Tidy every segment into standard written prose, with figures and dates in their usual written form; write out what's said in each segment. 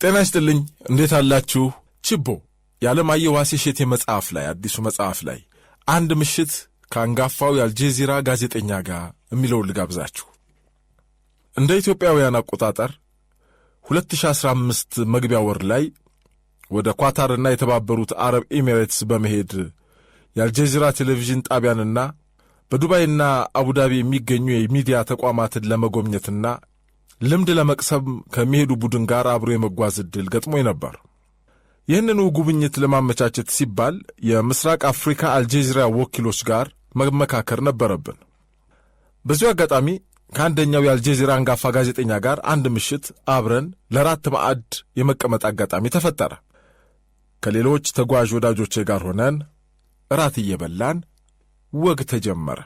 ጤና ይስጥልኝ እንዴት አላችሁ? ችቦ የዓለማየሁ ዋሴ እሸቴ መጽሐፍ ላይ አዲሱ መጽሐፍ ላይ አንድ ምሽት ከአንጋፋው የአልጀዚራ ጋዜጠኛ ጋር የሚለውን ልጋብዛችሁ። እንደ ኢትዮጵያውያን አቆጣጠር 2015 መግቢያ ወር ላይ ወደ ኳታርና የተባበሩት አረብ ኤሚሬትስ በመሄድ የአልጀዚራ ቴሌቪዥን ጣቢያንና በዱባይና አቡዳቢ የሚገኙ የሚዲያ ተቋማትን ለመጎብኘትና ልምድ ለመቅሰም ከሚሄዱ ቡድን ጋር አብሮ የመጓዝ ዕድል ገጥሞኝ ነበር። ይህንኑ ጉብኝት ለማመቻቸት ሲባል የምስራቅ አፍሪካ አልጀዚራ ወኪሎች ጋር መመካከር ነበረብን። በዚሁ አጋጣሚ ከአንደኛው የአልጀዚራ አንጋፋ ጋዜጠኛ ጋር አንድ ምሽት አብረን ለራት ማዕድ የመቀመጥ አጋጣሚ ተፈጠረ። ከሌሎች ተጓዥ ወዳጆቼ ጋር ሆነን ራት እየበላን ወግ ተጀመረ።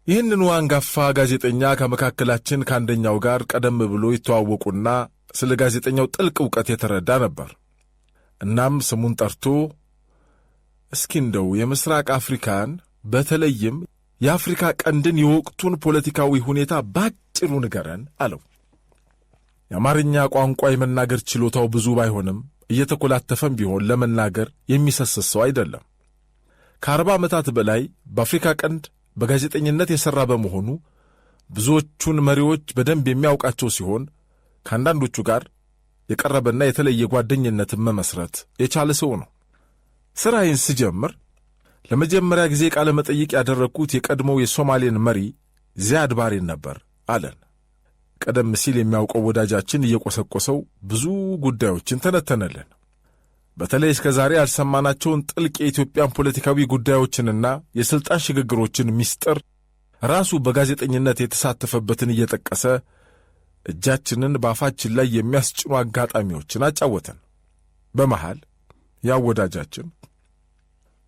ይህንኑ አንጋፋ ጋዜጠኛ ከመካከላችን ከአንደኛው ጋር ቀደም ብሎ ይተዋወቁና ስለ ጋዜጠኛው ጥልቅ ዕውቀት የተረዳ ነበር። እናም ስሙን ጠርቶ እስኪ እንደው የምስራቅ አፍሪካን በተለይም የአፍሪካ ቀንድን የወቅቱን ፖለቲካዊ ሁኔታ ባጭሩ ንገረን አለው። የአማርኛ ቋንቋ የመናገር ችሎታው ብዙ ባይሆንም እየተኮላተፈም ቢሆን ለመናገር የሚሰስት ሰው አይደለም። ከ40 ዓመታት በላይ በአፍሪካ ቀንድ በጋዜጠኝነት የሠራ በመሆኑ ብዙዎቹን መሪዎች በደንብ የሚያውቃቸው ሲሆን ከአንዳንዶቹ ጋር የቀረበና የተለየ ጓደኝነትን መመስረት የቻለ ሰው ነው። ሥራዬን ስጀምር ለመጀመሪያ ጊዜ ቃለ መጠይቅ ያደረግኩት የቀድሞው የሶማሌን መሪ ዚያድ ባሬን ነበር አለን። ቀደም ሲል የሚያውቀው ወዳጃችን እየቆሰቆሰው ብዙ ጉዳዮችን ተነተነልን። በተለይ እስከ ዛሬ ያልሰማናቸውን ጥልቅ የኢትዮጵያን ፖለቲካዊ ጉዳዮችንና የሥልጣን ሽግግሮችን ምስጢር ራሱ በጋዜጠኝነት የተሳተፈበትን እየጠቀሰ እጃችንን በአፋችን ላይ የሚያስጭኑ አጋጣሚዎችን አጫወተን። በመሃል ያው ወዳጃችን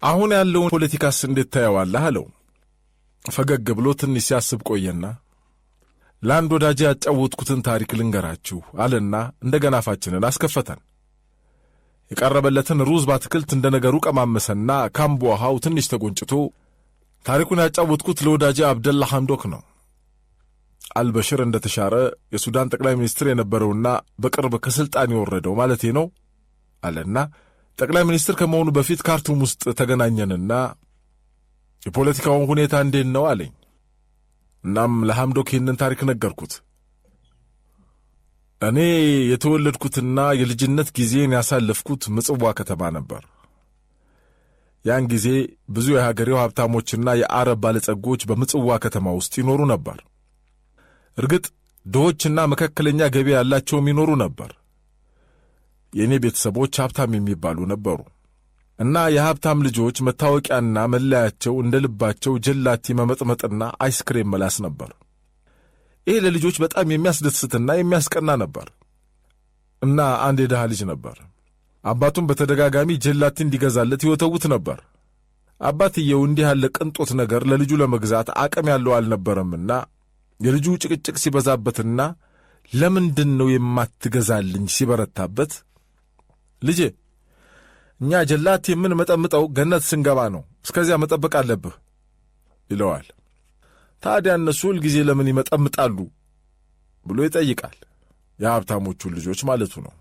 አሁን ያለውን ፖለቲካስ እንዴት ታየዋለህ አለው። ፈገግ ብሎ ትንሽ ሲያስብ ቆየና ለአንድ ወዳጄ ያጫወትኩትን ታሪክ ልንገራችሁ አለና እንደገና አፋችንን አስከፈተን። የቀረበለትን ሩዝ ባትክልት እንደ ነገሩ ቀማመሰና ካምቦ ውሃው ትንሽ ተጎንጭቶ ታሪኩን ያጫወትኩት ለወዳጄ አብደላ ሐምዶክ ነው። አልበሽር እንደተሻረ የሱዳን ጠቅላይ ሚኒስትር የነበረውና በቅርብ ከሥልጣን የወረደው ማለቴ ነው አለና ጠቅላይ ሚኒስትር ከመሆኑ በፊት ካርቱም ውስጥ ተገናኘንና የፖለቲካውን ሁኔታ እንዴት ነው አለኝ። እናም ለሐምዶክ ይህንን ታሪክ ነገርኩት። እኔ የተወለድኩትና የልጅነት ጊዜን ያሳለፍኩት ምጽዋ ከተማ ነበር። ያን ጊዜ ብዙ የሀገሬው ሀብታሞችና የአረብ ባለጸጎች በምጽዋ ከተማ ውስጥ ይኖሩ ነበር። እርግጥ ድሆችና መካከለኛ ገቢ ያላቸውም ይኖሩ ነበር። የእኔ ቤተሰቦች ሀብታም የሚባሉ ነበሩ እና የሀብታም ልጆች መታወቂያና መለያቸው እንደ ልባቸው ጀላቲ መመጥመጥና አይስክሬም መላስ ነበር። ይህ ለልጆች በጣም የሚያስደስትና የሚያስቀና ነበር። እና አንድ የድሃ ልጅ ነበር። አባቱም በተደጋጋሚ ጀላቲ እንዲገዛለት ይወተውት ነበር። አባትየው እንዲህ ያለ ቅንጦት ነገር ለልጁ ለመግዛት አቅም ያለው አልነበረምና የልጁ ጭቅጭቅ ሲበዛበትና ለምንድን ነው የማትገዛልኝ ሲበረታበት ልጄ እኛ ጀላቲ የምንመጠምጠው ገነት ስንገባ ነው፣ እስከዚያ መጠበቅ አለብህ ይለዋል። ታዲያ እነሱ ሁልጊዜ ለምን ይመጠምጣሉ ብሎ ይጠይቃል። የሀብታሞቹን ልጆች ማለቱ ነው።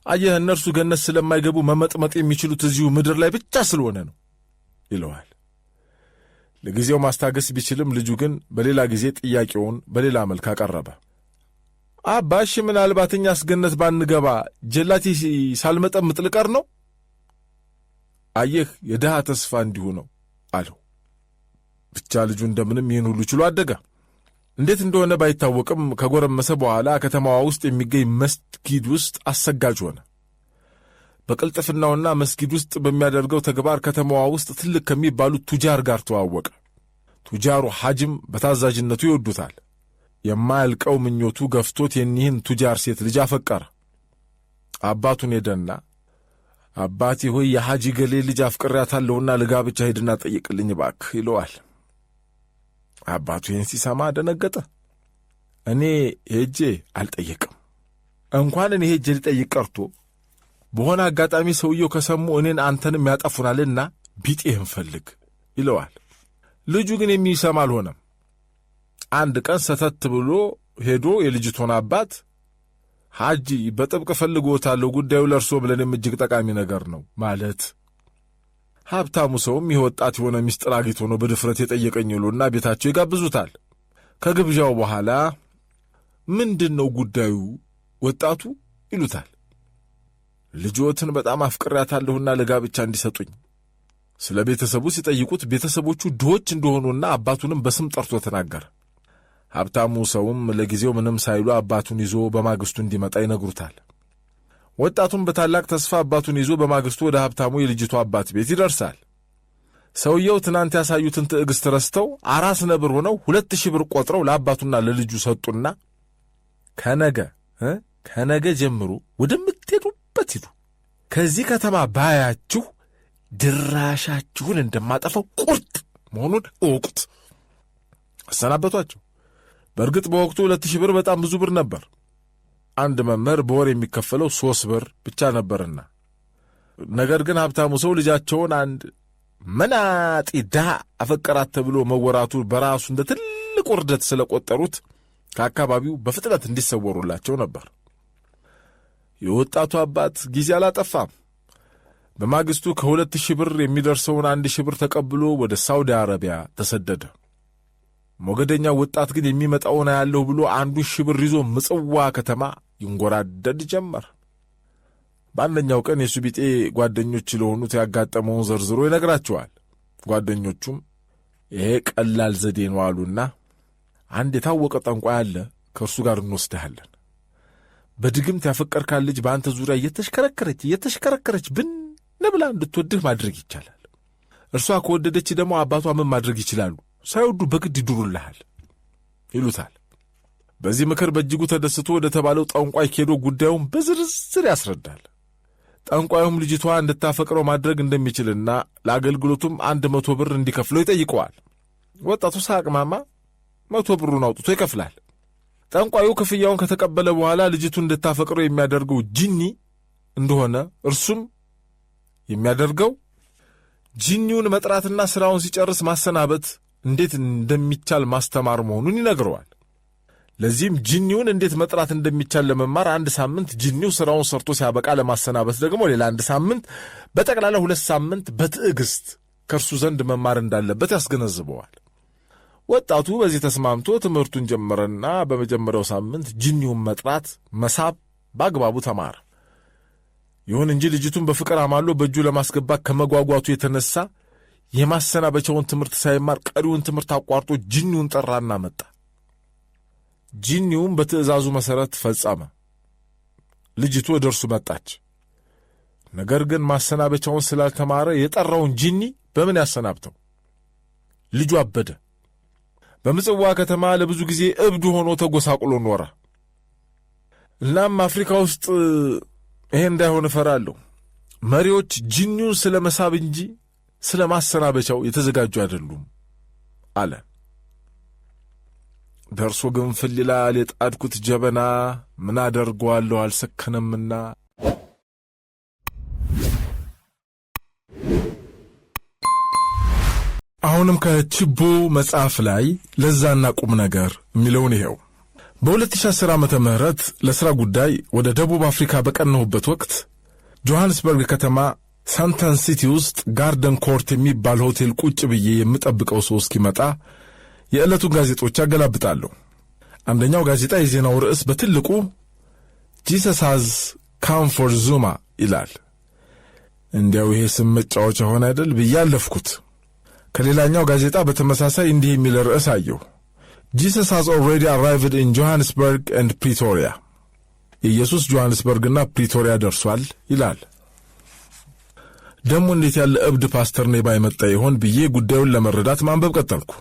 አየህ እነርሱ ገነት ስለማይገቡ መመጥመጥ የሚችሉት እዚሁ ምድር ላይ ብቻ ስለሆነ ነው ይለዋል። ለጊዜው ማስታገስ ቢችልም ልጁ ግን በሌላ ጊዜ ጥያቄውን በሌላ መልክ አቀረበ። አባሽ ምናልባት እኛስ ገነት ባንገባ ጀላቲ ሳልመጠምጥ ልቀር ነው? አየህ የድሃ ተስፋ እንዲሁ ነው አለው። ብቻ ልጁ እንደምንም ይህን ሁሉ ችሎ አደገ። እንዴት እንደሆነ ባይታወቅም ከጎረመሰ በኋላ ከተማዋ ውስጥ የሚገኝ መስጊድ ውስጥ አሰጋጅ ሆነ። በቅልጥፍናውና መስጊድ ውስጥ በሚያደርገው ተግባር ከተማዋ ውስጥ ትልቅ ከሚባሉት ቱጃር ጋር ተዋወቀ። ቱጃሩ ሐጅም በታዛዥነቱ ይወዱታል። የማያልቀው ምኞቱ ገፍቶት የኒህን ቱጃር ሴት ልጅ አፈቀረ። አባቱን ሄደና አባቴ ሆይ የሐጂ ገሌ ልጅ አፍቅሬያታለሁና ለጋብቻ ሄድና ጠይቅልኝ እባክህ ይለዋል። አባቱ ይህን ሲሰማ ደነገጠ። እኔ ሄጄ አልጠየቅም፣ እንኳን እኔ ሄጄ ልጠይቅ ቀርቶ በሆነ አጋጣሚ ሰውየው ከሰሙ እኔን አንተንም ያጠፉናልና ቢጤህን ፈልግ ይለዋል። ልጁ ግን የሚሰማ አልሆነም። አንድ ቀን ሰተት ብሎ ሄዶ የልጅቶን አባት ሐጂ በጥብቅ ፈልጎታለሁ፣ ጉዳዩ ለእርሶ ብለንም እጅግ ጠቃሚ ነገር ነው ማለት። ሀብታሙ ሰውም ይህ ወጣት የሆነ ምስጢር አግኝቶ ነው በድፍረት የጠየቀኝ ይሉና ቤታቸው ይጋብዙታል። ከግብዣው በኋላ ምንድን ነው ጉዳዩ ወጣቱ ይሉታል። ልጆትን በጣም አፍቅሬያታለሁና ለጋብቻ እንዲሰጡኝ። ስለ ቤተሰቡ ሲጠይቁት ቤተሰቦቹ ድሆች እንደሆኑና አባቱንም በስም ጠርቶ ተናገረ። ሀብታሙ ሰውም ለጊዜው ምንም ሳይሉ አባቱን ይዞ በማግስቱ እንዲመጣ ይነግሩታል። ወጣቱም በታላቅ ተስፋ አባቱን ይዞ በማግስቱ ወደ ሀብታሙ የልጅቱ አባት ቤት ይደርሳል። ሰውየው ትናንት ያሳዩትን ትዕግስት ረስተው አራስ ነብር ሆነው 2000 ብር ቆጥረው ለአባቱና ለልጁ ሰጡና ከነገ ጀምሮ ወደምትሄዱበት ሂዱ፣ ከዚህ ከተማ ባያችሁ ድራሻችሁን እንደማጠፋው ቁርጥ መሆኑን እወቁት አሰናበቷቸው። በእርግጥ በወቅቱ 2000 ብር በጣም ብዙ ብር ነበር። አንድ መምህር በወር የሚከፈለው 3 ብር ብቻ ነበርና። ነገር ግን ሀብታሙ ሰው ልጃቸውን አንድ መናጢ ድሃ አፈቀራት ተብሎ መወራቱ በራሱ እንደ ትልቅ ውርደት ስለቆጠሩት ከአካባቢው በፍጥነት እንዲሰወሩላቸው ነበር። የወጣቱ አባት ጊዜ አላጠፋም። በማግስቱ ከ2000 ብር የሚደርሰውን 1000 ብር ተቀብሎ ወደ ሳውዲ አረቢያ ተሰደደ። ሞገደኛው ወጣት ግን የሚመጣውን አያለሁ ብሎ 1000 ብር ይዞ ምጽዋ ከተማ ይንጎራደድ ጀመር። በአንደኛው ቀን የሱ ቢጤ ጓደኞች ለሆኑት ያጋጠመውን ዘርዝሮ ይነግራቸዋል። ጓደኞቹም ይሄ ቀላል ዘዴ ነው አሉና አንድ የታወቀ ጠንቋይ አለ፣ ከእርሱ ጋር እንወስድሃለን። በድግምት ያፈቀርካት ልጅ በአንተ ዙሪያ እየተሽከረከረች ብን ብላ እንድትወድህ ማድረግ ይቻላል። እርሷ ከወደደች ደግሞ አባቷ ምን ማድረግ ይችላሉ? ሳይወዱ በግድ ይድሩልሃል ይሉታል። በዚህ ምክር በእጅጉ ተደስቶ ወደ ተባለው ጠንቋይ ኬዶ ጉዳዩን በዝርዝር ያስረዳል። ጠንቋዩም ልጅቷ እንድታፈቅረው ማድረግ እንደሚችልና ለአገልግሎቱም 100 ብር እንዲከፍለው ይጠይቀዋል። ወጣቱ ሳቅማማ 100 ብሩን አውጥቶ ይከፍላል። ጠንቋዩ ክፍያውን ከተቀበለ በኋላ ልጅቱን እንድታፈቅረው የሚያደርገው ጂኒ እንደሆነ እርሱም የሚያደርገው ጂኒውን መጥራትና ሥራውን ሲጨርስ ማሰናበት እንዴት እንደሚቻል ማስተማር መሆኑን ይነግረዋል። ለዚህም ጂኒውን እንዴት መጥራት እንደሚቻል ለመማር 1 ሳምንት፣ ጂኒው ሥራውን ሰርቶ ሲያበቃ ለማሰናበት ደግሞ ሌላ 1 ሳምንት፣ በጠቅላላ 2 ሳምንት በትዕግሥት ከእርሱ ዘንድ መማር እንዳለበት ያስገነዝበዋል። ወጣቱ በዚህ ተስማምቶ ትምህርቱን ጀመረና በመጀመሪያው ሳምንት ጂኒውን መጥራት፣ መሳብ በአግባቡ ተማረ። ይሁን እንጂ ልጅቱን በፍቅር አማሎ በእጁ ለማስገባት ከመጓጓቱ የተነሳ የማሰናበቻውን ትምህርት ሳይማር ቀሪውን ትምህርት አቋርጦ ጂኒውን ጠራና መጣ። ጂኒውም በትእዛዙ መሠረት ፈጸመ። ልጅቱ ወደ እርሱ መጣች። ነገር ግን ማሰናበቻውን ስላልተማረ የጠራውን ጂኒ በምን ያሰናብተው? ልጁ አበደ። በምጽዋ ከተማ ለብዙ ጊዜ እብድ ሆኖ ተጎሳቁሎ ኖረ። እናም አፍሪካ ውስጥ ይሄ እንዳይሆን እፈራለሁ። መሪዎች ጂኒውን ስለ መሳብ እንጂ ስለ ማሰናበቻው የተዘጋጁ አይደሉም አለ። ደርሶ ግንፍል ይላል የጣድኩት ጀበና፣ ምን አደርገዋለሁ አልሰከነምና። አሁንም ከችቦ መጽሐፍ ላይ ለዛና ቁም ነገር የሚለውን ይሄው። በ2010 ዓመተ ምህረት ለሥራ ጉዳይ ወደ ደቡብ አፍሪካ በቀናሁበት ወቅት ጆሐንስበርግ ከተማ ሳንተን ሲቲ ውስጥ ጋርደን ኮርት የሚባል ሆቴል ቁጭ ብዬ የምጠብቀው ሰው እስኪመጣ የዕለቱን ጋዜጦች አገላብጣለሁ። አንደኛው ጋዜጣ የዜናው ርዕስ በትልቁ ጂሰስ ሃዝ ካም ፎር ዙማ ይላል። እንዲያው ይሄ ስም መጫወቻ ሆነ አይደል ብዬ አለፍኩት። ከሌላኛው ጋዜጣ በተመሳሳይ እንዲህ የሚል ርዕስ አየሁ። ጂሰስ ሃዝ ኦልሬዲ አራይቭድ ኢን ጆሐንስበርግ ኤንድ ፕሪቶሪያ። ኢየሱስ ጆሐንስበርግና ፕሪቶሪያ ደርሷል ይላል። ደግሞ እንዴት ያለ እብድ ፓስተር ነው ባይመጣ ይሆን ብዬ ጉዳዩን ለመረዳት ማንበብ ቀጠልኩ።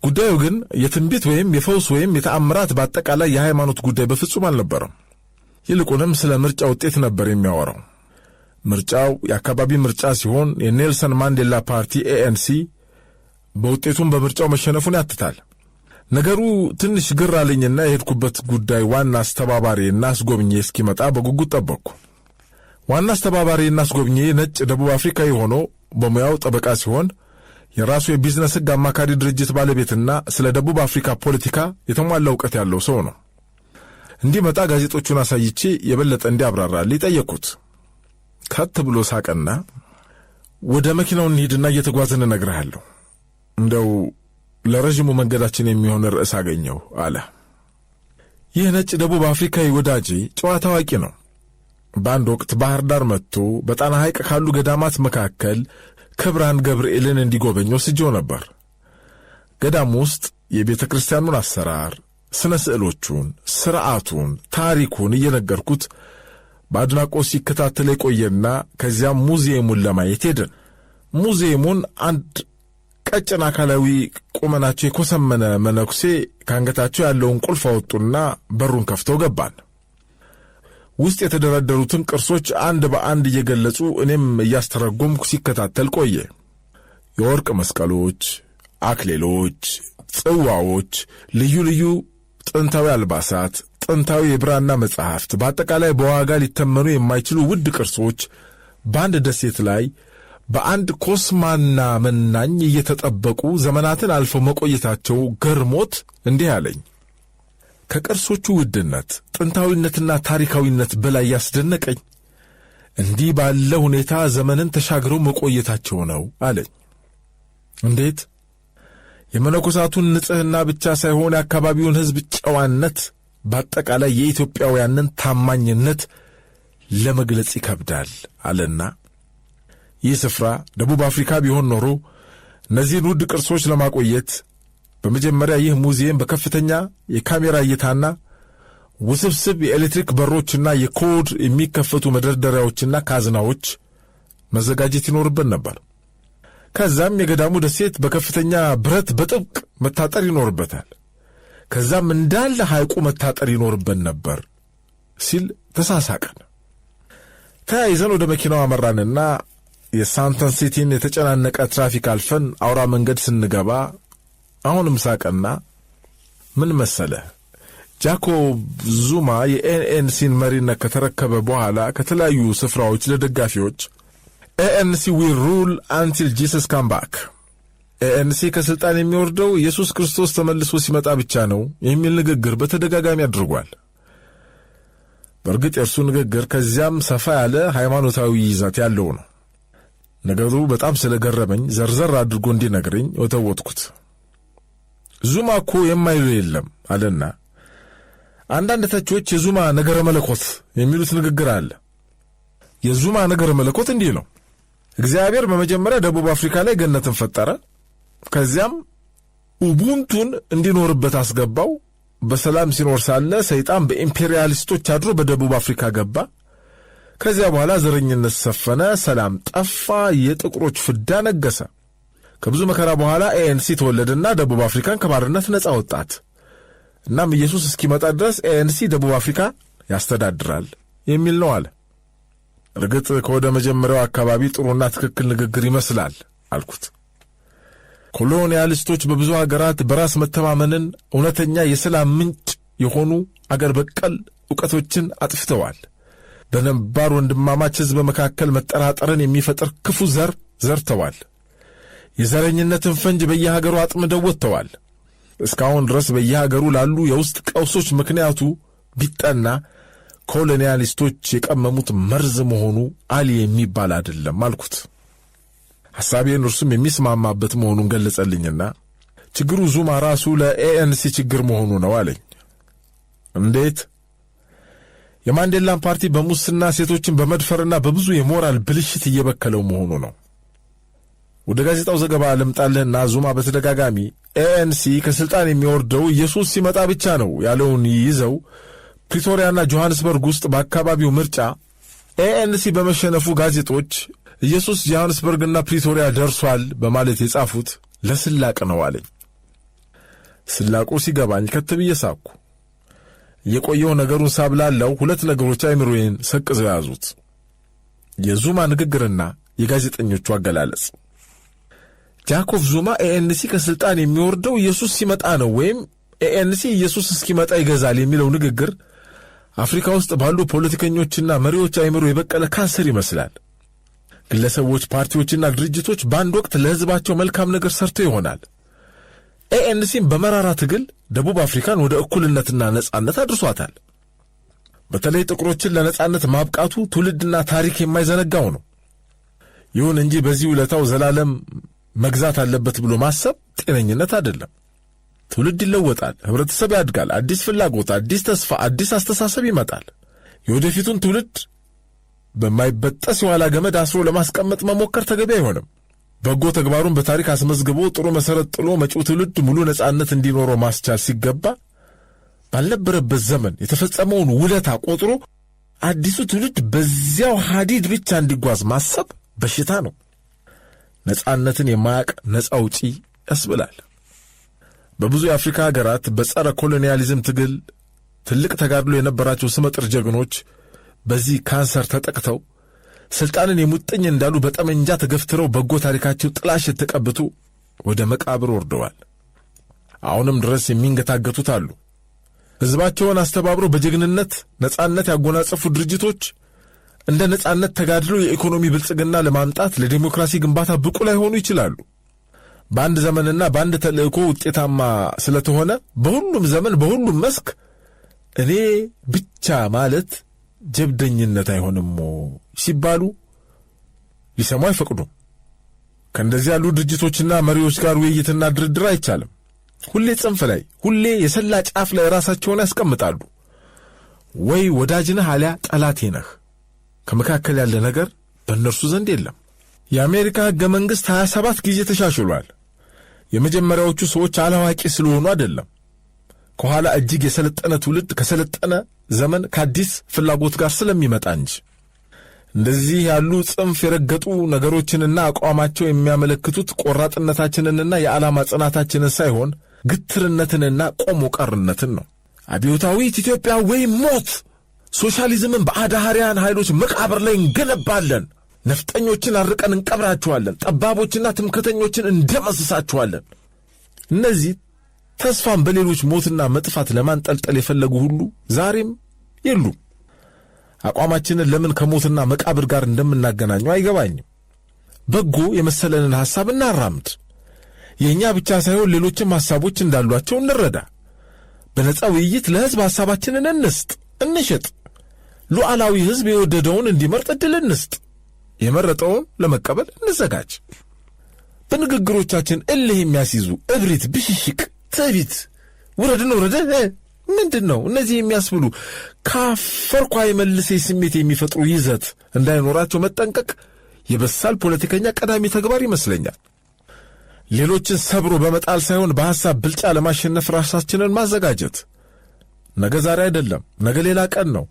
ጉዳዩ ግን የትንቢት ወይም የፈውስ ወይም የተአምራት በአጠቃላይ የሃይማኖት ጉዳይ በፍጹም አልነበረም። ይልቁንም ስለ ምርጫ ውጤት ነበር የሚያወራው። ምርጫው የአካባቢ ምርጫ ሲሆን የኔልሰን ማንዴላ ፓርቲ ኤኤንሲ በውጤቱም በምርጫው መሸነፉን ያትታል። ነገሩ ትንሽ ግር አለኝና የሄድኩበት ጉዳይ ዋና አስተባባሪና አስጎብኚ እስኪመጣ በጉጉት ጠበቅኩ። ዋና አስተባባሪና አስጎብኚ ነጭ ደቡብ አፍሪካዊ ሆኖ በሙያው ጠበቃ ሲሆን የራሱ የቢዝነስ ሕግ አማካሪ ድርጅት ባለቤትና ስለ ደቡብ አፍሪካ ፖለቲካ የተሟላ ዕውቀት ያለው ሰው ነው። እንዲመጣ ጋዜጦቹን አሳይቼ የበለጠ እንዲያብራራልኝ ጠየቅኩት። ከት ብሎ ሳቀና ወደ መኪናው እንሂድና እየተጓዝን እነግርሃለሁ፣ እንደው ለረዥሙ መንገዳችን የሚሆን ርዕስ አገኘው አለ። ይህ ነጭ ደቡብ አፍሪካዊ ወዳጄ ጨዋታ አዋቂ ነው። በአንድ ወቅት ባህር ዳር መጥቶ በጣና ሐይቅ ካሉ ገዳማት መካከል ክብራን ገብርኤልን እንዲጎበኝ ወስጄው ነበር። ገዳሙ ውስጥ የቤተ ክርስቲያኑን አሰራር፣ ስነ ስዕሎቹን፣ ሥርዓቱን፣ ታሪኩን እየነገርኩት በአድናቆት ሲከታተል የቆየና ከዚያም ሙዚየሙን ለማየት ሄድን። ሙዚየሙን አንድ ቀጭን አካላዊ ቁመናቸው የኮሰመነ መነኩሴ ከአንገታቸው ያለውን ቁልፍ አወጡና በሩን ከፍተው ገባን። ውስጥ የተደረደሩትን ቅርሶች አንድ በአንድ እየገለጹ እኔም እያስተረጎምኩ ሲከታተል ቆየ። የወርቅ መስቀሎች፣ አክሊሎች፣ ጽዋዎች፣ ልዩ ልዩ ጥንታዊ አልባሳት፣ ጥንታዊ የብራና መጻሕፍት፣ በአጠቃላይ በዋጋ ሊተመኑ የማይችሉ ውድ ቅርሶች በአንድ ደሴት ላይ በአንድ ኮስማና መናኝ እየተጠበቁ ዘመናትን አልፈው መቆየታቸው ገርሞት እንዲህ አለኝ። ከቅርሶቹ ውድነት፣ ጥንታዊነትና ታሪካዊነት በላይ ያስደነቀኝ እንዲህ ባለ ሁኔታ ዘመንን ተሻግረው መቆየታቸው ነው አለኝ። እንዴት? የመነኮሳቱን ንጽሕና ብቻ ሳይሆን የአካባቢውን ሕዝብ ጨዋነት፣ በአጠቃላይ የኢትዮጵያውያንን ታማኝነት ለመግለጽ ይከብዳል አለና ይህ ስፍራ ደቡብ አፍሪካ ቢሆን ኖሮ እነዚህን ውድ ቅርሶች ለማቆየት በመጀመሪያ ይህ ሙዚየም በከፍተኛ የካሜራ እይታና ውስብስብ የኤሌክትሪክ በሮችና የኮድ የሚከፈቱ መደርደሪያዎችና ካዝናዎች መዘጋጀት ይኖርበት ነበር። ከዛም የገዳሙ ደሴት በከፍተኛ ብረት በጥብቅ መታጠር ይኖርበታል። ከዛም እንዳለ ሐይቁ መታጠር ይኖርበት ነበር ሲል ተሳሳቀን። ተያይዘን ወደ መኪናው አመራንና የሳንተን ሲቲን የተጨናነቀ ትራፊክ አልፈን አውራ መንገድ ስንገባ አሁንም ሳቀና ምን መሰለ፣ ጃኮብ ዙማ የኤንሲን መሪነት ከተረከበ በኋላ ከተለያዩ ስፍራዎች ለደጋፊዎች ኤኤንሲ ዊል ሩል አንቲል ጂሰስ ካም ባክ፣ ኤኤንሲ ከስልጣን የሚወርደው ኢየሱስ ክርስቶስ ተመልሶ ሲመጣ ብቻ ነው የሚል ንግግር በተደጋጋሚ አድርጓል። በእርግጥ የእርሱ ንግግር ከዚያም ሰፋ ያለ ሃይማኖታዊ ይዘት ያለው ነው። ነገሩ በጣም ስለገረመኝ ዘርዘር አድርጎ እንዲነግረኝ ወተወትኩት። ዙማ እኮ የማይሉ የለም አለና አንዳንድ ተቾች የዙማ ነገረ መለኮት የሚሉት ንግግር አለ። የዙማ ነገረ መለኮት እንዲህ ነው። እግዚአብሔር በመጀመሪያ ደቡብ አፍሪካ ላይ ገነትን ፈጠረ። ከዚያም ኡቡንቱን እንዲኖርበት አስገባው። በሰላም ሲኖር ሳለ ሰይጣን በኢምፔሪያሊስቶች አድሮ በደቡብ አፍሪካ ገባ። ከዚያ በኋላ ዘረኝነት ሰፈነ፣ ሰላም ጠፋ፣ የጥቁሮች ፍዳ ነገሰ። ከብዙ መከራ በኋላ ኤኤንሲ ተወለደና ደቡብ አፍሪካን ከባርነት ነጻ ወጣት። እናም ኢየሱስ እስኪመጣ ድረስ ኤኤንሲ ደቡብ አፍሪካ ያስተዳድራል የሚል ነው አለ። እርግጥ ከወደ መጀመሪያው አካባቢ ጥሩና ትክክል ንግግር ይመስላል አልኩት። ኮሎኒያሊስቶች በብዙ ሀገራት በራስ መተማመንን፣ እውነተኛ የሰላም ምንጭ የሆኑ አገር በቀል ዕውቀቶችን አጥፍተዋል። በነባር ወንድማማች ሕዝብ መካከል መጠራጠርን የሚፈጥር ክፉ ዘር ዘርተዋል። የዘረኝነትን ፈንጅ በየሀገሩ አጥምደው ወጥተዋል። እስካሁን ድረስ በየሀገሩ ላሉ የውስጥ ቀውሶች ምክንያቱ ቢጠና ኮሎኒያሊስቶች የቀመሙት መርዝ መሆኑ አሊ የሚባል አይደለም አልኩት። ሐሳቤን እርሱም የሚስማማበት መሆኑን ገለጸልኝና ችግሩ ዙማ ራሱ ለኤኤንሲ ችግር መሆኑ ነው አለኝ። እንዴት? የማንዴላን ፓርቲ በሙስና ሴቶችን በመድፈርና በብዙ የሞራል ብልሽት እየበከለው መሆኑ ነው። ወደ ጋዜጣው ዘገባ ልምጣልህና ዙማ በተደጋጋሚ ኤኤንሲ ከስልጣን የሚወርደው ኢየሱስ ሲመጣ ብቻ ነው ያለውን ይዘው ፕሪቶሪያና ጆሐንስበርግ ውስጥ በአካባቢው ምርጫ ኤኤንሲ በመሸነፉ ጋዜጦች ኢየሱስ ጆሐንስበርግና ፕሪቶሪያ ደርሷል በማለት የጻፉት ለስላቅ ነው አለኝ። ስላቁ ሲገባኝ ከትብዬ ሳኩ። የቆየው ነገሩን ሳብላላው ሁለት ነገሮች አይምሮዬን ሰቅዘው ያዙት፣ የዙማ ንግግርና የጋዜጠኞቹ አገላለጽ። ጃኮብ ዙማ ኤኤንሲ ከስልጣን የሚወርደው ኢየሱስ ሲመጣ ነው ወይም ኤኤንሲ ኢየሱስ እስኪመጣ ይገዛል የሚለው ንግግር አፍሪካ ውስጥ ባሉ ፖለቲከኞችና መሪዎች አይምሮ የበቀለ ካንሰር ይመስላል። ግለሰቦች፣ ፓርቲዎችና ድርጅቶች በአንድ ወቅት ለሕዝባቸው መልካም ነገር ሰርተው ይሆናል። ኤኤንሲም በመራራ ትግል ደቡብ አፍሪካን ወደ እኩልነትና ነጻነት አድርሷታል። በተለይ ጥቁሮችን ለነጻነት ማብቃቱ ትውልድና ታሪክ የማይዘነጋው ነው። ይሁን እንጂ በዚህ ውለታው ዘላለም መግዛት አለበት ብሎ ማሰብ ጤነኝነት አይደለም። ትውልድ ይለወጣል፣ ህብረተሰብ ያድጋል፣ አዲስ ፍላጎት፣ አዲስ ተስፋ፣ አዲስ አስተሳሰብ ይመጣል። የወደፊቱን ትውልድ በማይበጠስ የኋላ ገመድ አስሮ ለማስቀመጥ መሞከር ተገቢ አይሆንም። በጎ ተግባሩን በታሪክ አስመዝግቦ ጥሩ መሰረት ጥሎ መጪው ትውልድ ሙሉ ነጻነት እንዲኖረው ማስቻል ሲገባ ባልነበረበት ዘመን የተፈጸመውን ውለታ ቆጥሮ አዲሱ ትውልድ በዚያው ሐዲድ ብቻ እንዲጓዝ ማሰብ በሽታ ነው። ነጻነትን የማያቅ ነጻ አውጪ ያስብላል። በብዙ የአፍሪካ ሀገራት በጸረ ኮሎኒያሊዝም ትግል ትልቅ ተጋድሎ የነበራቸው ስመጥር ጀግኖች በዚህ ካንሰር ተጠቅተው ስልጣንን የሙጥኝ እንዳሉ በጠመንጃ ተገፍትረው በጎ ታሪካቸው ጥላሸት ተቀብቶ ወደ መቃብር ወርደዋል። አሁንም ድረስ የሚንገታገቱት አሉ። ሕዝባቸውን አስተባብረው በጀግንነት ነጻነት ያጎናጸፉ ድርጅቶች እንደ ነጻነት ተጋድሎ የኢኮኖሚ ብልጽግና ለማምጣት ለዲሞክራሲ ግንባታ ብቁ ላይሆኑ ይችላሉ። በአንድ ዘመንና በአንድ ተልእኮ ውጤታማ ስለተሆነ በሁሉም ዘመን በሁሉም መስክ እኔ ብቻ ማለት ጀብደኝነት አይሆንም ሲባሉ ሊሰሙ አይፈቅዱም። ከእንደዚህ ያሉ ድርጅቶችና መሪዎች ጋር ውይይትና ድርድር አይቻልም። ሁሌ ጽንፍ ላይ፣ ሁሌ የሰላ ጫፍ ላይ ራሳቸውን ያስቀምጣሉ። ወይ ወዳጅ ነህ አሊያ ጠላቴ ነህ። ከመካከል ያለ ነገር በእነርሱ ዘንድ የለም። የአሜሪካ ሕገ መንግሥት 27 ጊዜ ተሻሽሏል። የመጀመሪያዎቹ ሰዎች አላዋቂ ስለሆኑ አይደለም፣ ከኋላ እጅግ የሰለጠነ ትውልድ ከሰለጠነ ዘመን ከአዲስ ፍላጎት ጋር ስለሚመጣ እንጂ። እንደዚህ ያሉ ጽንፍ የረገጡ ነገሮችንና አቋማቸው የሚያመለክቱት ቆራጥነታችንንና የዓላማ ጽናታችንን ሳይሆን ግትርነትንና ቆሞ ቀርነትን ነው። አብዮታዊት ኢትዮጵያ ወይ ሞት! ሶሻሊዝምን በአዳህሪያን ኃይሎች መቃብር ላይ እንገነባለን። ነፍጠኞችን አርቀን እንቀብራቸዋለን። ጠባቦችና ትምክህተኞችን እንደመስሳቸዋለን። እነዚህ ተስፋን በሌሎች ሞትና መጥፋት ለማንጠልጠል የፈለጉ ሁሉ ዛሬም የሉም። አቋማችንን ለምን ከሞትና መቃብር ጋር እንደምናገናኘው አይገባኝም። በጎ የመሰለንን ሐሳብ እናራምድ። የእኛ ብቻ ሳይሆን ሌሎችም ሐሳቦች እንዳሏቸው እንረዳ። በነጻ ውይይት ለሕዝብ ሐሳባችንን እንስጥ፣ እንሸጥ። ሉዓላዊ ሕዝብ የወደደውን እንዲመርጥ ዕድል እንስጥ። የመረጠውን ለመቀበል እንዘጋጅ። በንግግሮቻችን እልህ የሚያስይዙ እብሪት፣ ብሽሽቅ፣ ትዕቢት፣ ውረድን ወረደ ምንድን ነው እነዚህ የሚያስብሉ ካፈርኳ የመልሴ ስሜት የሚፈጥሩ ይዘት እንዳይኖራቸው መጠንቀቅ የበሳል ፖለቲከኛ ቀዳሚ ተግባር ይመስለኛል። ሌሎችን ሰብሮ በመጣል ሳይሆን በሐሳብ ብልጫ ለማሸነፍ ራሳችንን ማዘጋጀት። ነገ ዛሬ አይደለም፣ ነገ ሌላ ቀን ነው።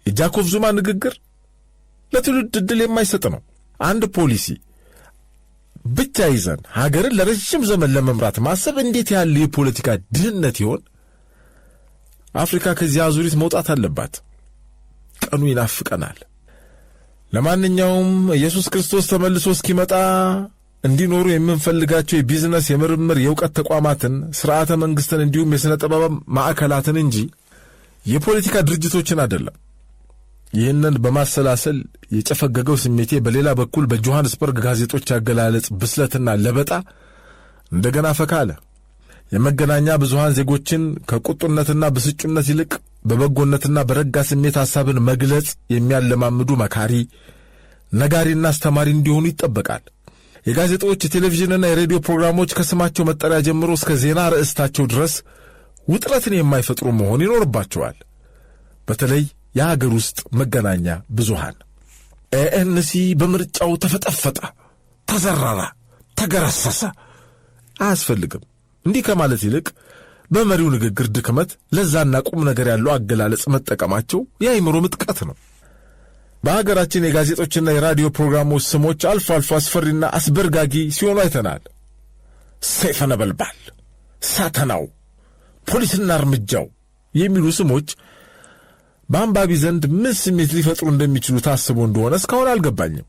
የጃኮብ ዙማ ንግግር ለትውልድ ዕድል የማይሰጥ ነው። አንድ ፖሊሲ ብቻ ይዘን ሀገርን ለረጅም ዘመን ለመምራት ማሰብ እንዴት ያለ የፖለቲካ ድህነት ይሆን? አፍሪካ ከዚህ አዙሪት መውጣት አለባት። ቀኑ ይናፍቀናል። ለማንኛውም ኢየሱስ ክርስቶስ ተመልሶ እስኪመጣ እንዲኖሩ የምንፈልጋቸው የቢዝነስ፣ የምርምር፣ የእውቀት ተቋማትን፣ ሥርዓተ መንግሥትን እንዲሁም የሥነ ጥበብ ማዕከላትን እንጂ የፖለቲካ ድርጅቶችን አይደለም። ይህንን በማሰላሰል የጨፈገገው ስሜቴ በሌላ በኩል በጆሐንስበርግ ጋዜጦች ያገላለጽ ብስለትና ለበጣ እንደገና ፈካ አለ። የመገናኛ ብዙሃን ዜጎችን ከቁጡነትና ብስጩነት ይልቅ በበጎነትና በረጋ ስሜት ሐሳብን መግለጽ የሚያለማምዱ መካሪ፣ ነጋሪና አስተማሪ እንዲሆኑ ይጠበቃል። የጋዜጦች የቴሌቪዥንና የሬዲዮ ፕሮግራሞች ከስማቸው መጠሪያ ጀምሮ እስከ ዜና ርዕስታቸው ድረስ ውጥረትን የማይፈጥሩ መሆን ይኖርባቸዋል። በተለይ የሀገር ውስጥ መገናኛ ብዙሃን ኤኤንሲ በምርጫው ተፈጠፈጠ፣ ተዘረረ፣ ተገረሰሰ አያስፈልግም። እንዲህ ከማለት ይልቅ በመሪው ንግግር ድክመት ለዛና ቁም ነገር ያለው አገላለጽ መጠቀማቸው የአእምሮ ምጥቀት ነው። በሀገራችን የጋዜጦችና የራዲዮ ፕሮግራሞች ስሞች አልፎ አልፎ አስፈሪና አስበርጋጊ ሲሆኑ አይተናል። ሰይፈ ነበልባል፣ ሳተናው፣ ፖሊስና እርምጃው የሚሉ ስሞች በአንባቢ ዘንድ ምን ስሜት ሊፈጥሩ እንደሚችሉ ታስቦ እንደሆነ እስካሁን አልገባኝም።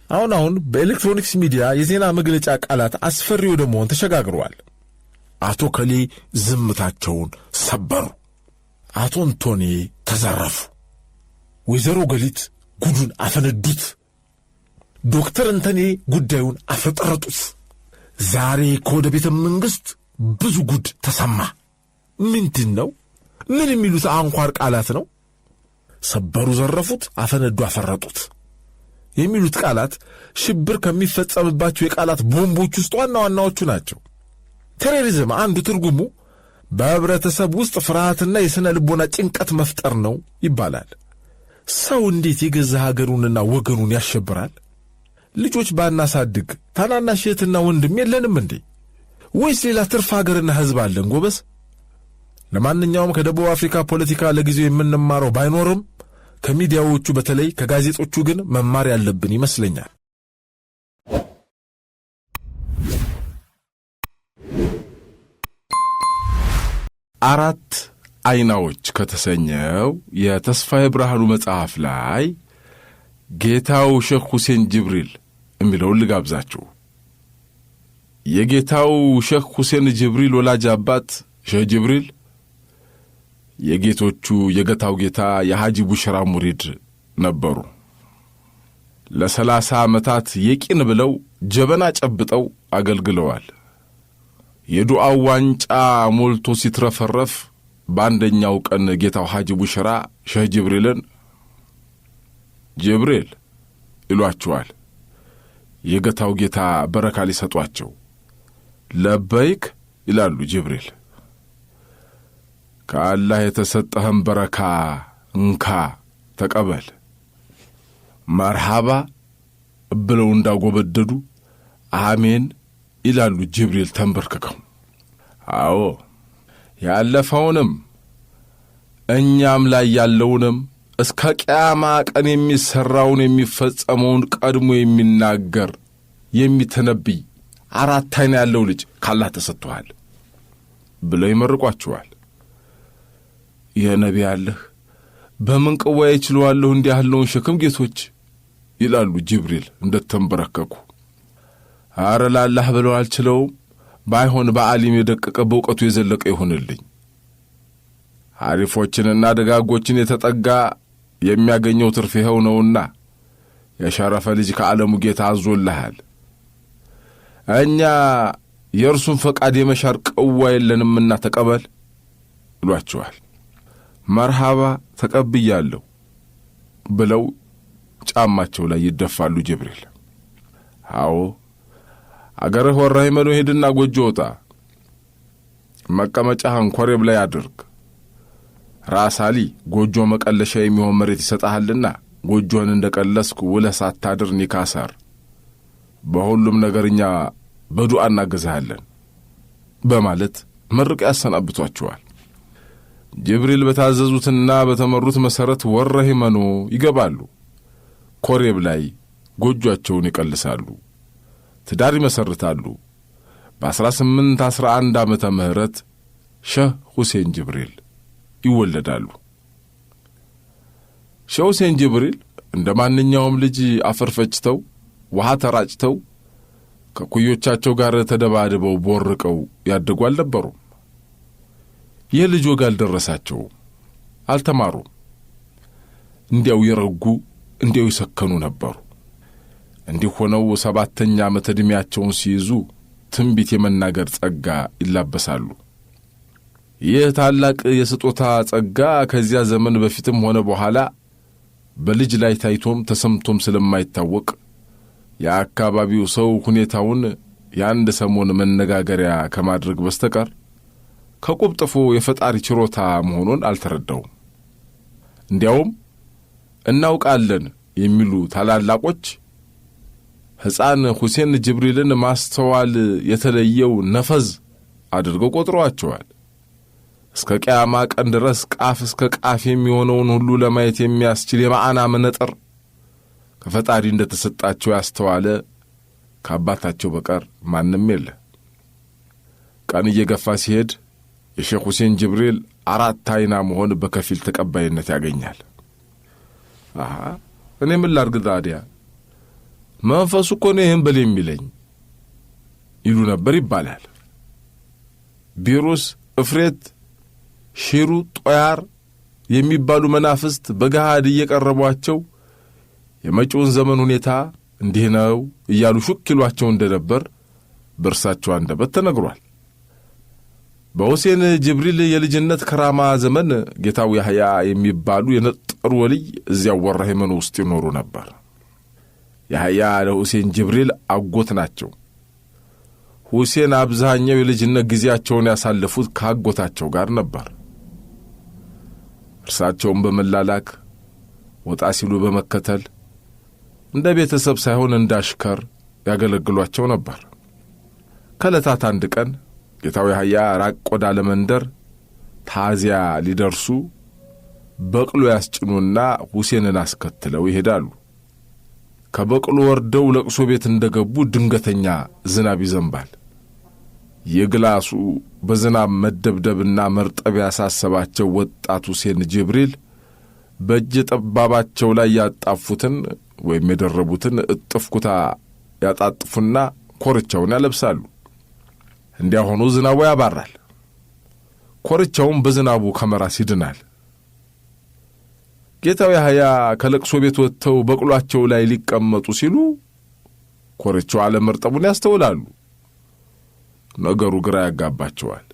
አሁን በኤሌክትሮኒክስ ሚዲያ የዜና መግለጫ ቃላት አስፈሪ ወደ መሆን ተሸጋግረዋል። አቶ ከሌ ዝምታቸውን ሰበሩ፣ አቶ አንቶኒ ተዘረፉ፣ ወይዘሮ ገሊት ጉዱን አፈነዱት፣ ዶክተር እንተኔ ጉዳዩን አፈጠረጡት። ዛሬ ከወደ ቤተ መንግሥት ብዙ ጉድ ተሰማ። ምንድን ነው? ምን የሚሉት አንኳር ቃላት ነው? ሰበሩ፣ ዘረፉት፣ አፈነዱ፣ አፈረጡት የሚሉት ቃላት ሽብር ከሚፈጸምባቸው የቃላት ቦምቦች ውስጥ ዋና ዋናዎቹ ናቸው። ቴሮሪዝም አንዱ ትርጉሙ በህብረተሰብ ውስጥ ፍርሃትና የሥነ ልቦና ጭንቀት መፍጠር ነው ይባላል። ሰው እንዴት የገዛ ሀገሩንና ወገኑን ያሸብራል? ልጆች ባናሳድግ ታናናሽ እህትና ወንድም የለንም እንዴ? ወይስ ሌላ ትርፍ ሀገርና ሕዝብ አለን? ጎበዝ። ለማንኛውም ከደቡብ አፍሪካ ፖለቲካ ለጊዜው የምንማረው ባይኖርም ከሚዲያዎቹ በተለይ ከጋዜጦቹ ግን መማር ያለብን ይመስለኛል። አራት አይናዎች ከተሰኘው የተስፋዬ ብርሃኑ መጽሐፍ ላይ ጌታው ሼክ ሁሴን ጅብሪል የሚለውን ልጋብዛችሁ። የጌታው ሼክ ሁሴን ጅብሪል ወላጅ አባት ሼህ ጅብሪል የጌቶቹ የገታው ጌታ የሐጂ ቡሽራ ሙሪድ ነበሩ። ለ30 ዓመታት የቂን ብለው ጀበና ጨብጠው አገልግለዋል። የዱዓው ዋንጫ ሞልቶ ሲትረፈረፍ በአንደኛው ቀን ጌታው ሐጂ ቡሽራ ሼህ ጅብሪልን ጅብሪል ይሏቸዋል። የገታው ጌታ በረካ ሊሰጧቸው ለበይክ ይላሉ። ጅብሪል ከአላህ የተሰጠህን በረካ እንካ ተቀበል መርሃባ ብለው እንዳጎበደዱ አሜን ይላሉ ጅብሪል ተንበርክከው። አዎ ያለፈውንም እኛም ላይ ያለውንም እስከ ቂያማ ቀን የሚሰራውን የሚፈጸመውን ቀድሞ የሚናገር የሚተነብይ አራት አይን ያለው ልጅ ካላህ ተሰጥቷል ብለው ይመርቋቸዋል። የነቢ ያለህ በምን ቅዋዬ ይችላልሁ እንዲህ ያለውን ሸክም ጌቶች ይላሉ ጅብሪል እንደተንበረከኩ። አረ ላላህ ብለው አልችለውም፣ ባይሆን በዓሊም የደቀቀ በእውቀቱ የዘለቀ ይሆንልኝ። አሪፎችንና ደጋጎችን የተጠጋ የሚያገኘው ትርፍ ይኸው ነውና የሸረፈ ልጅ ከዓለሙ ጌታ አዞልሃል። እኛ የእርሱን ፈቃድ የመሻር ቅዋ የለንምና ተቀበል ይሏቸዋል። መርሃባ ተቀብያለሁ ብለው ጫማቸው ላይ ይደፋሉ ጅብሪል። አዎ አገርህ ወራይ መኖ ሄድና ጎጆ ወጣ፣ መቀመጫህን ኮሬብ ላይ አድርግ። ራስ አሊ ጎጆ መቀለሻ የሚሆን መሬት ይሰጣልና ጎጆን እንደቀለስኩ ውለህ ሳታድር ኒካሳር። በሁሉም ነገርኛ በዱዓ እናገዛለን በማለት መርቅ ያሰናብቷቸዋል። ጅብሪል በታዘዙትና በተመሩት መሰረት ወራይ መኖ ይገባሉ። ኮሬብ ላይ ጎጆአቸውን ይቀልሳሉ፣ ትዳር ይመሰርታሉ። በ1811 ዓመተ ምህረት ሼህ ሁሴን ጅብሪል ይወለዳሉ። ሼህ ሁሴን ጅብሪል እንደ ማንኛውም ልጅ አፈር ፈጭተው ውሃ ተራጭተው ከኩዮቻቸው ጋር ተደባድበው ቦርቀው ያደጉ አልነበሩም። የልጅ ወግ አልደረሳቸውም፣ አልተማሩም። እንዲያው የረጉ እንዲያው ይሰከኑ ነበሩ። እንዲህ ሆነው 7ኛ ዓመት ዕድሜያቸውን ሲይዙ ትንቢት የመናገር ጸጋ ይላበሳሉ። ይህ ታላቅ የስጦታ ጸጋ ከዚያ ዘመን በፊትም ሆነ በኋላ በልጅ ላይ ታይቶም ተሰምቶም ስለማይታወቅ የአካባቢው ሰው ሁኔታውን የአንድ ሰሞን መነጋገሪያ ከማድረግ በስተቀር ከቁብጥፎ የፈጣሪ ችሮታ መሆኑን አልተረዳውም። እንዲያውም እናውቃለን የሚሉ ታላላቆች ሕፃን ሁሴን ጅብሪልን ማስተዋል የተለየው ነፈዝ አድርገው ቆጥረዋቸዋል። እስከ ቂያማ ቀን ድረስ ቃፍ እስከ ቃፍ የሚሆነውን ሁሉ ለማየት የሚያስችል የማዕና መነጥር ከፈጣሪ እንደተሰጣቸው ያስተዋለ ከአባታቸው በቀር ማንም የለ። ቀን እየገፋ ሲሄድ የሼክ ሁሴን ጅብሪል አራት አይና መሆን በከፊል ተቀባይነት ያገኛል። እኔ ምን ላድርግ ታዲያ መንፈሱ እኮ ነው ይህን በል የሚለኝ ይሉ ነበር ይባላል። ቢሩስ፣ እፍሬት፣ ሺሩ፣ ጦያር የሚባሉ መናፍስት በገሃድ እየቀረቧቸው የመጪውን ዘመን ሁኔታ እንዲህ ነው እያሉ ሹክ ይሏቸው እንደነበር በእርሳቸው አንደበት ተነግሯል። በሁሴን ጅብሪል የልጅነት ከራማ ዘመን ጌታው ያህያ የሚባሉ የነጠሩ ወልይ እዚያው ወረህመን ውስጥ ይኖሩ ነበር። ያህያ ለሁሴን ጅብሪል አጎት ናቸው። ሁሴን አብዛኛው የልጅነት ጊዜያቸውን ያሳለፉት ከአጎታቸው ጋር ነበር። እርሳቸውን በመላላክ ወጣ ሲሉ በመከተል እንደ ቤተሰብ ሳይሆን እንዳሽከር ያገለግሏቸው ነበር። ከዕለታት አንድ ቀን ጌታው ያህያ ራቅ ወዳለ መንደር ታዚያ ሊደርሱ በቅሎ ያስጭኑና ሁሴንን አስከትለው ይሄዳሉ። ከበቅሎ ወርደው ለቅሶ ቤት እንደገቡ ድንገተኛ ዝናብ ይዘንባል። የግላሱ በዝናብ መደብደብና መርጠብ ያሳሰባቸው ወጣት ሁሴን ጅብሪል በእጅ ጠባባቸው ላይ ያጣፉትን ወይም የደረቡትን እጥፍ ኩታ ያጣጥፉና ኮርቻውን ያለብሳሉ። እንዲያሆኑ ዝናቡ ያባራል። ኮርቻውን በዝናቡ ከመራስ ይድናል። ጌታው ያህያ ከለቅሶ ቤት ወጥተው በቅሏቸው ላይ ሊቀመጡ ሲሉ ኮርቻው አለመርጠቡን ያስተውላሉ። ነገሩ ግራ ያጋባቸዋል።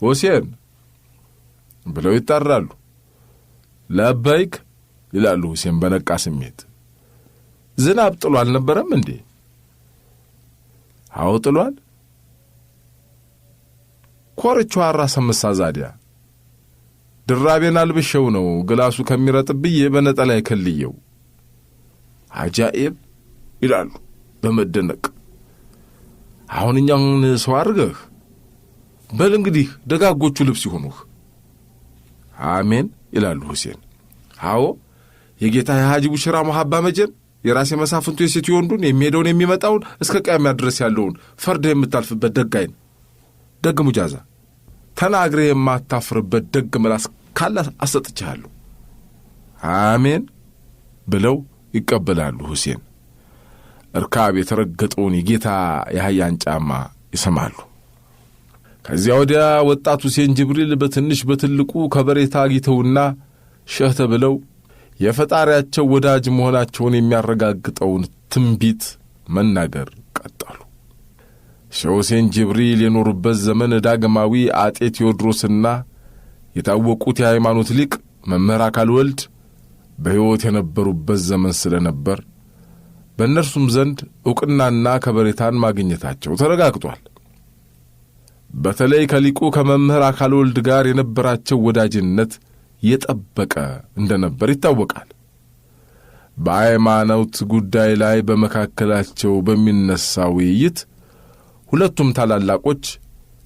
ሁሴን ብለው ይጣራሉ። ለበይክ ይላሉ ሁሴን በነቃ ስሜት። ዝናብ ጥሎ አልነበረም እንዴ? አዎ ጥሏል። ኮርቻው አራሰምሳ ዛዲያ ድራቤን አልብሼው ነው ግላሱ ከሚረጥብዬ በነጠላ ይከልየው። አጃኢብ ይላሉ በመደነቅ። አሁን እኛውን ሰው አድርገህ በል እንግዲህ ደጋጎቹ ልብስ ይሆኑህ። አሜን ይላሉ ሁሴን። አዎ የጌታ የሐጂ ቡሽራ መሐባ መጀን የራሴ መሳፍንቱ የሴት ይወንዱን የሚሄደውን የሚመጣውን እስከ ቂያማ ድረስ ያለውን ፈርደ የምታልፍበት ደጋይን ደግ ሙጃዛ ተናግሬ የማታፍርበት ደግ ምላስ ካለ አሰጥቻለሁ። አሜን ብለው ይቀበላሉ። ሁሴን እርካብ የተረገጠውን የጌታ ያህያን ጫማ ይሰማሉ። ከዚያ ወዲያ ወጣት ሁሴን ጅብሪል በትንሽ በትልቁ ከበሬታ አግኝተውና ሸህ ተብለው የፈጣሪያቸው ወዳጅ መሆናቸውን የሚያረጋግጠውን ትንቢት መናገር ቀጠሉ። ሼህ ሁሴን ጅብሪል የኖሩበት ዘመን ዳግማዊ አጤ ቴዎድሮስና የታወቁት የሃይማኖት ሊቅ መምህር አካል ወልድ በሕይወት የነበሩበት ዘመን ስለነበር በእነርሱም ዘንድ ዕውቅናና ከበሬታን ማግኘታቸው ተረጋግጧል። በተለይ ከሊቁ ከመምህር አካል ወልድ ጋር የነበራቸው ወዳጅነት የጠበቀ እንደነበር ይታወቃል። በሃይማኖት ጉዳይ ላይ በመካከላቸው በሚነሳ ውይይት ሁለቱም ታላላቆች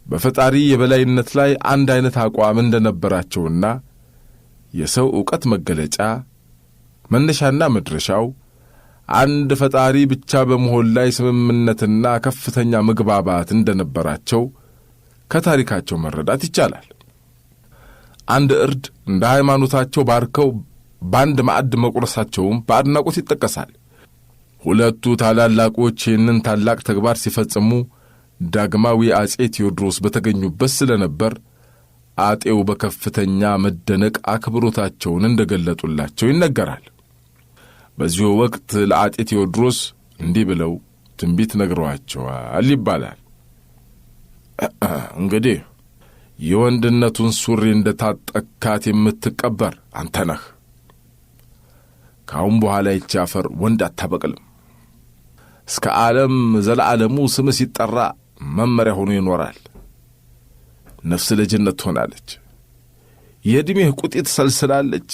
በፈጣሪ የበላይነት ላይ አንድ አይነት አቋም እንደነበራቸውና የሰው ዕውቀት መገለጫ መነሻና መድረሻው አንድ ፈጣሪ ብቻ በመሆን ላይ ስምምነትና ከፍተኛ መግባባት እንደነበራቸው ከታሪካቸው መረዳት ይቻላል። አንድ እርድ እንደ ሃይማኖታቸው ባርከው በአንድ ማዕድ መቁረሳቸውም በአድናቆት ይጠቀሳል። ሁለቱ ታላላቆች ይህንን ታላቅ ተግባር ሲፈጽሙ ዳግማዊ አጼ ቴዎድሮስ በተገኙበት ስለነበር አጤው በከፍተኛ መደነቅ አክብሮታቸውን እንደገለጡላቸው ይነገራል። በዚሁ ወቅት ለአጤ ቴዎድሮስ እንዲህ ብለው ትንቢት ነግረዋቸዋል ይባላል። እንግዲህ የወንድነቱን ሱሪ እንደ ታጠካት የምትቀበር አንተ ነህ። ካሁን በኋላ ይህች አፈር ወንድ አታበቅልም። እስከ ዓለም ዘለዓለሙ ስም ሲጠራ መመሪያ ሆኖ ይኖራል። ነፍስ ለጀነት ትሆናለች። የዕድሜህ ቁጢት ሰልስላለች፣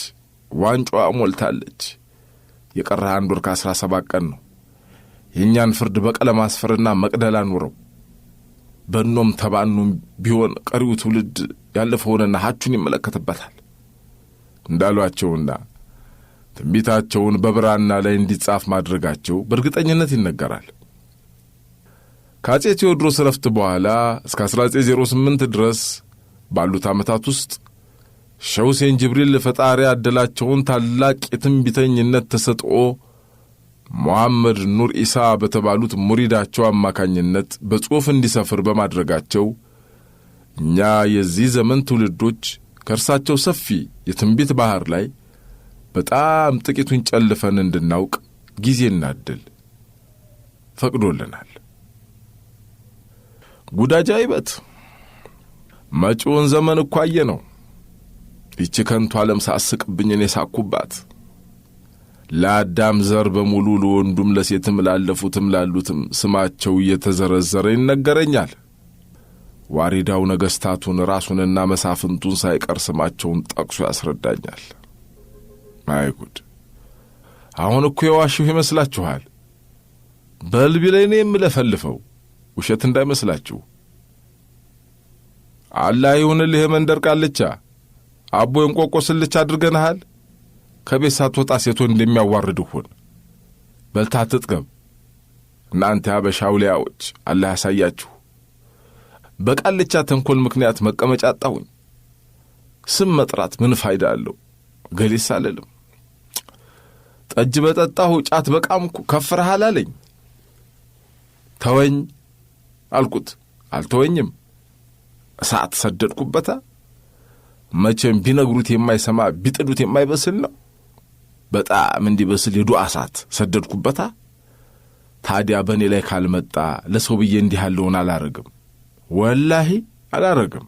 ዋንጫዋ ሞልታለች። የቀረህ 1 ወር ከ17 ቀን ነው። የእኛን ፍርድ በቀለም አስፈርና መቅደላ ኑረው። በኖም ተባኑም ቢሆን ቀሪው ትውልድ ያለፈውንና ሀቹን ይመለከትበታል እንዳሏቸውና ትንቢታቸውን በብራና ላይ እንዲጻፍ ማድረጋቸው በእርግጠኝነት ይነገራል። ከአጼ ቴዎድሮስ ረፍት በኋላ እስከ 1908 ድረስ ባሉት ዓመታት ውስጥ ሼህ ሁሴን ጅብሪል ፈጣሪ ያደላቸውን ታላቅ የትንቢተኝነት ተሰጥኦ ሙሐመድ ኑር ኢሳ በተባሉት ሙሪዳቸው አማካኝነት በጽሑፍ እንዲሰፍር በማድረጋቸው እኛ የዚህ ዘመን ትውልዶች ከእርሳቸው ሰፊ የትንቢት ባህር ላይ በጣም ጥቂቱን ጨልፈን እንድናውቅ ጊዜና ዕድል ፈቅዶልናል። ጉድ አጃኢበት! መጪውን ዘመን እኮ አየነው። ይህች ከንቱ ዓለም ሳስቅብኝ እኔ ሳኩባት። ለአዳም ዘር በሙሉ ለወንዱም ለሴትም ላለፉትም ላሉትም ስማቸው እየተዘረዘረ ይነገረኛል። ዋሪዳው ነገሥታቱን ራሱንና መሳፍንቱን ሳይቀር ስማቸውን ጠቅሶ ያስረዳኛል። አይጉድ! አሁን እኮ የዋሽሁ ይመስላችኋል? በልቢ ላይ ነው የምለፈልፈው፣ ውሸት እንዳይመስላችሁ። አላህ ይሁንልህ መንደር ቃልቻ፣ አቦ እንቆቆ ስልቻ አድርገንሃል። ከቤት ሳትወጣ ሴቶን እንደሚያዋርድ ሁን። በልታ ትጥገብ። እናንተ አበሻውሊያዎች አላህ ያሳያችሁ። በቃልቻ ተንኮል ምክንያት መቀመጫ አጣሁኝ። ስም መጥራት ምን ፋይዳ አለው? ገሌስ አልልም። ጠጅ በጠጣሁ ጫት በቃምኩ ከፍረሃል አለኝ። ተወኝ አልኩት፣ አልተወኝም። እሳት ሰደድኩበታ። መቼም ቢነግሩት የማይሰማ ቢጥዱት የማይበስል ነው። በጣም እንዲበስል የዱዓ እሳት ሰደድኩበታ። ታዲያ በእኔ ላይ ካልመጣ ለሰው ብዬ እንዲህ ያለውን አላረግም፣ ወላሂ አላረግም።